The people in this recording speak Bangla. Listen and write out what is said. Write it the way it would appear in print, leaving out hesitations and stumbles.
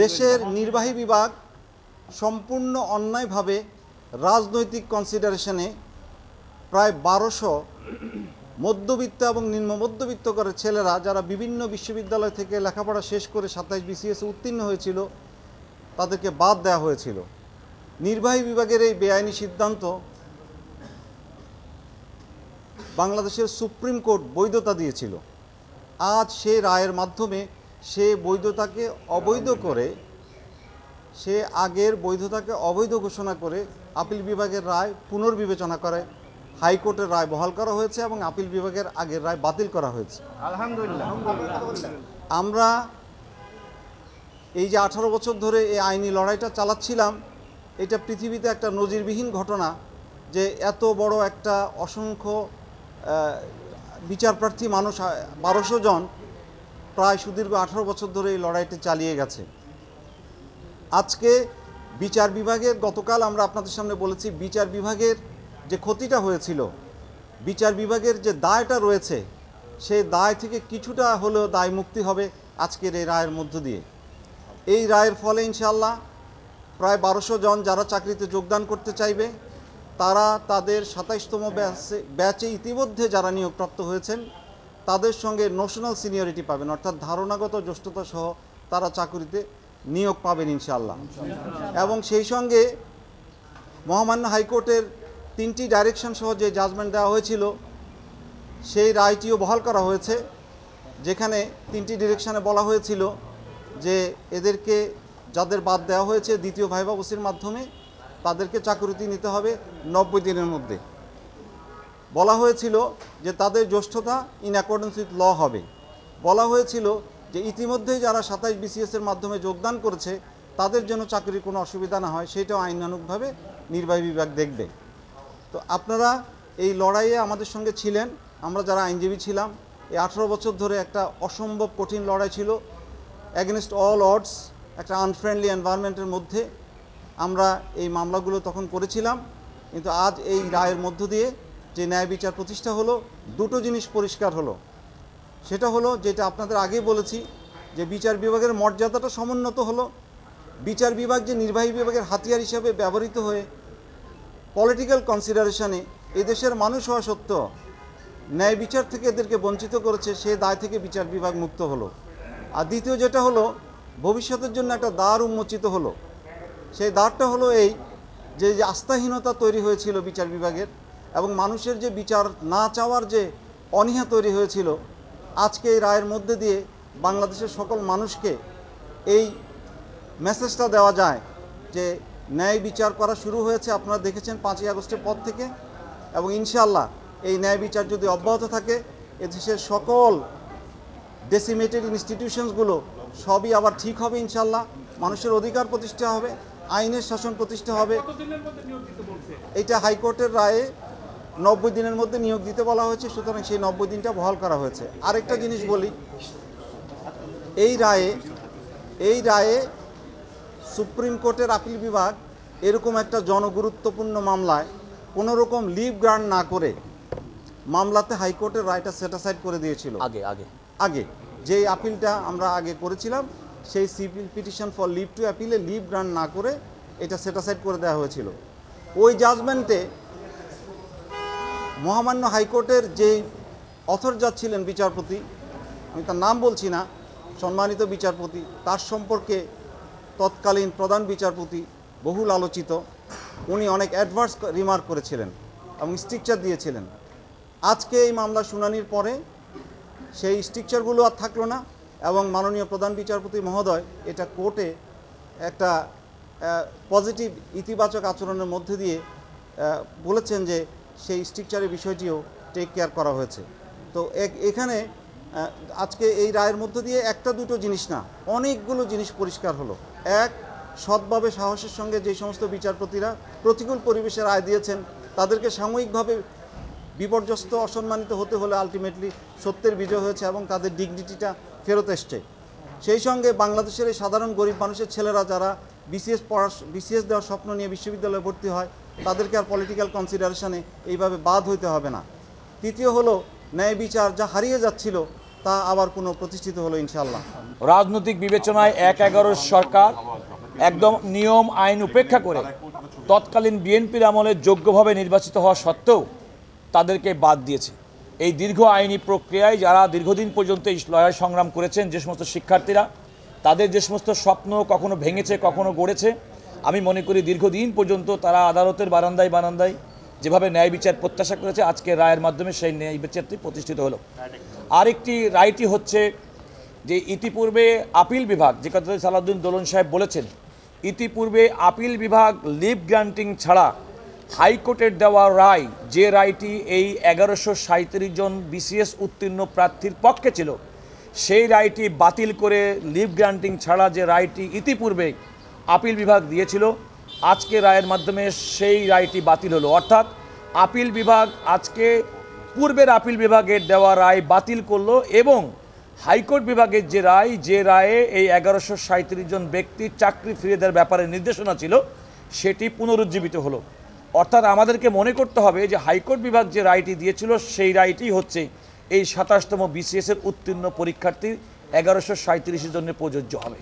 দেশের নির্বাহী বিভাগ সম্পূর্ণ অন্যায়ভাবে রাজনৈতিক কনসিডারেশনে প্রায় 1200 মধ্যবিত্ত এবং নিম্ন মধ্যবিত্ত করে ছেলেরা যারা বিভিন্ন বিশ্ববিদ্যালয় থেকে লেখাপড়া শেষ করে 27 BCS উত্তীর্ণ হয়েছিল তাদেরকে বাদ দেওয়া হয়েছিল। নির্বাহী বিভাগের এই বেআইনি সিদ্ধান্ত বাংলাদেশের সুপ্রিম কোর্ট বৈধতা দিয়েছিল। আজ সে রায়ের মাধ্যমে সে বৈধতাকে অবৈধ করে সে আগের বৈধতাকে অবৈধ ঘোষণা করে আপিল বিভাগের রায় পুনর্বিবেচনা করে হাইকোর্টের রায় বহাল করা হয়েছে এবং আপিল বিভাগের আগের রায় বাতিল করা হয়েছে। আলহামদুলিল্লাহ। আমরা এই যে 18 বছর ধরে এই আইনি লড়াইটা চালাচ্ছিলাম, এটা পৃথিবীতে একটা নজিরবিহীন ঘটনা যে এত বড় একটা অসংখ্য বিচারপ্রার্থী মানুষ 1200 জন প্রায় সুদীর্ঘ 18 বছর ধরে এই লড়াইটি চালিয়ে গেছে। আজকে বিচার বিভাগের গতকাল আমরা আপনাদের সামনে বলেছি বিচার বিভাগের যে ক্ষতিটা হয়েছিল, বিচার বিভাগের যে দায়টা রয়েছে সেই দায় থেকে কিছুটা হলেও দায় মুক্তি হবে আজকের এই রায়ের মধ্য দিয়ে। এই রায়ের ফলে ইনশাআল্লাহ প্রায় 1200 জন যারা চাকরিতে যোগদান করতে চাইবে তারা তাদের 27তম ব্যাচে ইতিমধ্যে যারা নিয়োগপ্রাপ্ত হয়েছেন তাদের সঙ্গে নোশনাল সিনিয়রিটি পাবেন, অর্থাৎ ধারণাগত জ্যেষ্ঠতা সহ তারা চাকরিতে নিয়োগ পাবেন ইনশাআল্লাহ। এবং সেই সঙ্গে মহামান্য হাইকোর্টের 3টি ডাইরেকশন সহ যে জাজমেন্ট দেওয়া হয়েছিল সেই রায়টিও বহাল করা হয়েছে, যেখানে 3টি ডিরেকশনে বলা হয়েছিল যে এদেরকে যাদের বাদ দেওয়া হয়েছে দ্বিতীয় ভাইভা বসির মাধ্যমে তাদেরকে চাকরিতে নিতে হবে 90 দিনের মধ্যে। বলা হয়েছিল যে তাদের জ্যেষ্ঠতা ইন অ্যাকর্ডেন্স উইথ ল হবে। বলা হয়েছিল যে ইতিমধ্যেই যারা 27 BCS-এর মাধ্যমে যোগদান করেছে তাদের জন্য চাকরির কোনো অসুবিধা না হয় সেটাও আইনানুগভাবে নির্বাহী বিভাগ দেখবে। তো আপনারা এই লড়াইয়ে আমাদের সঙ্গে ছিলেন, আমরা যারা আইনজীবী ছিলাম। এই 18 বছর ধরে একটা অসম্ভব কঠিন লড়াই ছিল, অ্যাগেনস্ট অল অডস, একটা আনফ্রেন্ডলি এনভায়রনমেন্টের মধ্যে আমরা এই মামলাগুলো তখন করেছিলাম। কিন্তু আজ এই রায়ের মধ্য দিয়ে যে ন্যায় বিচার প্রতিষ্ঠা হলো, দুটো জিনিস পরিষ্কার হলো। সেটা হলো যেটা আপনাদের আগেই বলেছি যে বিচার বিভাগের মর্যাদাটা সমুন্নত হলো। বিচার বিভাগ যে নির্বাহী বিভাগের হাতিয়ার হিসেবে ব্যবহৃত হয়ে পলিটিক্যাল কনসিডারেশনে এদেশের মানুষ হওয়া সত্ত্বেও ন্যায় বিচার থেকে এদেরকে বঞ্চিত করেছে, সে দায় থেকে বিচার বিভাগ মুক্ত হলো। আর দ্বিতীয় যেটা হলো ভবিষ্যতের জন্য একটা দ্বার উন্মোচিত হলো। সেই দ্বারটা হলো এই যে আস্থাহীনতা তৈরি হয়েছিল বিচার বিভাগের এবং মানুষের যে বিচার না চাওয়ার যে অনীহা তৈরি হয়েছিল, আজকে এই রায়ের মধ্যে দিয়ে বাংলাদেশের সকল মানুষকে এই মেসেজটা দেওয়া যায় যে ন্যায় বিচার করা শুরু হয়েছে। আপনারা দেখেছেন 5ই আগস্টের পর থেকে, এবং ইনশাআল্লাহ এই ন্যায় বিচার যদি অব্যাহত থাকে এদেশের সকল ডেসিমেটেড ইনস্টিটিউশনসগুলো সবই আবার ঠিক হবে ইনশাআল্লাহ। মানুষের অধিকার প্রতিষ্ঠা হবে, আইনের শাসন প্রতিষ্ঠা হবে। এটা হাইকোর্টের রায়ে 90 দিনের মধ্যে নিয়োগ দিতে বলা হয়েছে, সুতরাং সেই 90 দিনটা বহাল করা হয়েছে। আরেকটা জিনিস বলি, এই রায়ে সুপ্রিম কোর্টের আপিল বিভাগ এরকম একটা জনগুরুত্বপূর্ণ মামলায় কোনো রকম লিভ গ্রান্ট না করে মামলাতে হাইকোর্টের রায়টা সেটাসাইড করে দিয়েছিল। আগে যে আপিলটা আমরা আগে করেছিলাম সেই civil petition for leave to অ্যাপিলে লিভ গ্রান্ট না করে এটা সেটাসাইড করে দেওয়া হয়েছিল। ওই জাজমেন্টে মহামান্য হাইকোর্টের যেই অথর জাজ ছিলেন বিচারপতি, আমি তার নাম বলছি না, সম্মানিত বিচারপতি, তার সম্পর্কে তৎকালীন প্রধান বিচারপতি বহুল আলোচিত, উনি অনেক অ্যাডভার্স রিমার্ক করেছিলেন এবং স্ট্রিকচার দিয়েছিলেন। আজকে এই মামলা শুনানির পরে সেই স্ট্রিকচারগুলো আর থাকলো না এবং মাননীয় প্রধান বিচারপতি মহোদয় এটা কোর্টে একটা পজিটিভ ইতিবাচক আচরণের মধ্যে দিয়ে বলেছেন যে সেই স্ট্রিকচারের বিষয়টিও টেক কেয়ার করা হয়েছে। তো এখানে আজকে এই রায়ের মধ্য দিয়ে একটা দুটো জিনিস না, অনেকগুলো জিনিস পরিষ্কার হলো। এক, সৎভাবে সাহসের সঙ্গে যে সমস্ত বিচারপতিরা প্রতিকূল পরিবেশে রায় দিয়েছেন তাদেরকে সাময়িকভাবে বিপর্যস্ত অসম্মানিত হতে হলে আলটিমেটলি সত্যের বিজয় হয়েছে এবং তাদের ডিগনিটিটা ফেরত এসছে। সেই সঙ্গে বাংলাদেশের এই সাধারণ গরিব মানুষের ছেলেরা যারা বিসিএস দেওয়ার স্বপ্ন নিয়ে বিশ্ববিদ্যালয়ে ভর্তি হয় তাদেরকে আর পলিটিক্যাল কনসিডারেশনে এইভাবে বাদ হইতে হবে না। তৃতীয় হলো ন্যায় বিচার যা হারিয়ে যাচ্ছিল তা আবার পুনঃ প্রতিষ্ঠিত হলো ইনশাআল্লাহ। রাজনৈতিক বিবেচনায় ১/১১ সরকার একদম নিয়ম আইন উপেক্ষা করে তৎকালীন বিএনপির আমলে যোগ্যভাবে নির্বাচিত হওয়া সত্ত্বেও তাদেরকে বাদ দিয়েছে। এই দীর্ঘ আইনি প্রক্রিয়ায় যারা দীর্ঘদিন পর্যন্ত এই লড়াই সংগ্রাম করেছেন, যে সমস্ত শিক্ষার্থীরা, তাদের যে সমস্ত স্বপ্ন কখনো ভেঙেছে কখনো গড়েছে, আমি মনে করি দীর্ঘদিন পর্যন্ত তারা আদালতের বারান্দায় বারান্দায় যেভাবে ন্যায় বিচার প্রত্যাশা করেছে, আজকে রায়ের মাধ্যমে সেই ন্যায় বিচারটি প্রতিষ্ঠিত হলো। আরেকটি রায়টি হচ্ছে যে ইতিপূর্বে আপিল বিভাগ, যে কথা সালাউদ্দিন দোলন সাহেব বলেছেন, ইতিপূর্বে আপিল বিভাগ লিভ গ্রান্টিং ছাড়া হাইকোর্টের দেওয়া রায়, যে রায়টি এই 1137 জন বিসিএস উত্তীর্ণ প্রার্থীর পক্ষে ছিল, সেই রায়টি বাতিল করে লিভ গ্রান্টিং ছাড়া যে রায়টি ইতিপূর্বে আপিল বিভাগ দিয়েছিল, আজকে রায়ের মাধ্যমে সেই রায়টি বাতিল হলো। অর্থাৎ আপিল বিভাগ আজকে পূর্বের আপিল বিভাগের দেওয়া রায় বাতিল করলো এবং হাইকোর্ট বিভাগের যে রায়ে এই 1137 জন ব্যক্তির চাকরি ফিরিয়ে দেওয়ার ব্যাপারে নির্দেশনা ছিল, সেটি পুনরুজ্জীবিত হলো। অর্থাৎ আমাদেরকে মনে করতে হবে যে হাইকোর্ট বিভাগ যে রায়টি দিয়েছিল, সেই রায়টি হচ্ছে এই 27তম বিসিএসের উত্তীর্ণ পরীক্ষার্থীর 1137 জনের প্রযোজ্য হবে।